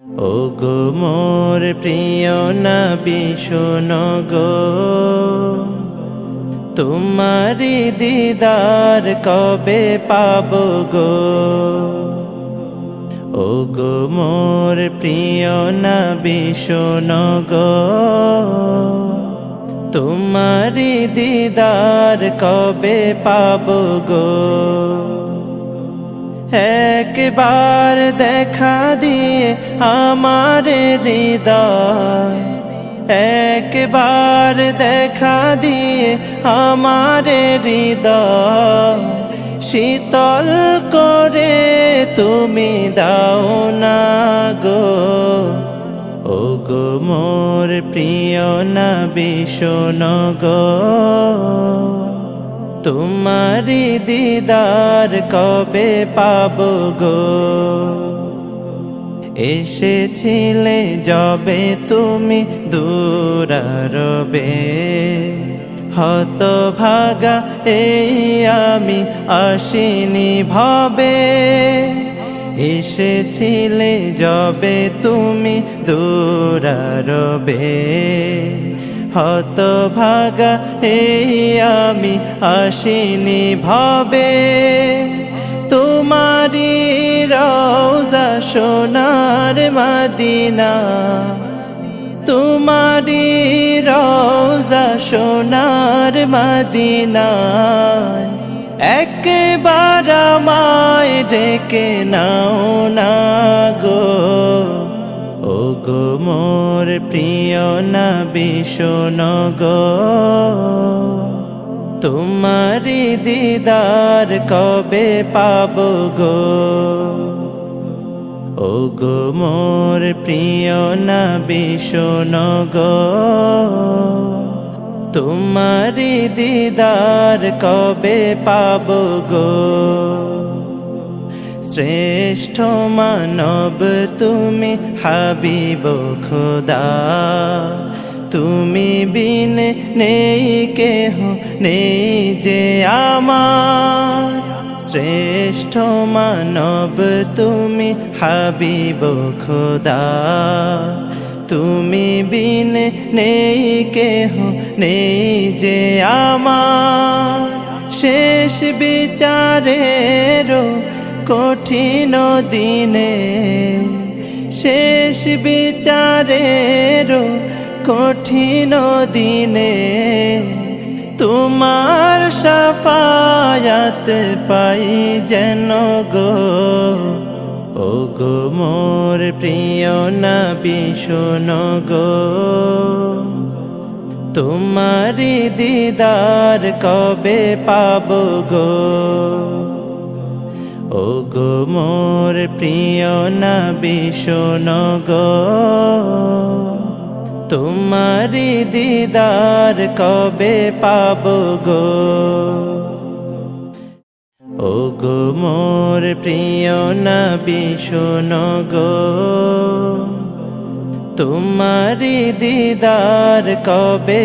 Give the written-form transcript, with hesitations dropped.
ওগো মোর প্রিয় নবী শোনো গো, তোমারি দিদার কবে পাবো গো। ওগো মোর প্রিয় নবী শোনো গো, তোমারি দিদার কবে পাবো গো। একবার দেখা দিয়ে আমার হৃদয়, একবার দেখা দিয়ে আমার হৃদয় শীতল করে তুমি দাও না গো। ওগো মোর প্রিয় নবী শোনো গো, তোমারি দিদার কবে পাবো গো। এসেছিলে যবে তুমি দূরারবে, হতভাগা এই আমি আসিনি ভবে। এসেছিলে যবে তুমি দূরারবে, হতভাগা এই আমি আসিনি ভবে। তোমারি রওজা সোনার মদিনা, তোমারি রওজা সোনার মদিনা, একবার আমায় ডেকে নাও না গো। ওগো মোর প্রিয় নবী শোনো গো, তোমারি দিদার কবে পাবো গো। ওগো মোর প্রিয় নবী শোনো গো, তোমারি দিদার কবে পাবো গো। শ্রেষ্ঠ মানব তুমি হাবিব খোদা, তুমি বিন নেই কেহ নেই যে আমার। শ্রেষ্ঠ মানব তুমি হাবিব খোদা, তুমি বিন নেই কেহ নেই যে আমার। শেষ বিচারেরও কঠিন দিনে, শেষ বিচারেরও কঠিন দিনে, তোমার শাফায়াত পাই যেন গো। ওগো মোর প্রিয় নবী শোনো গো, তোমারি দিদার কবে পাবো গো। ওগো মোর প্রিয় নবী শোনো গো, তোমারি দিদার কবে পাবো গো। ওগো মোর প্রিয় নবী শোনো গো, তোমারি দিদার কবে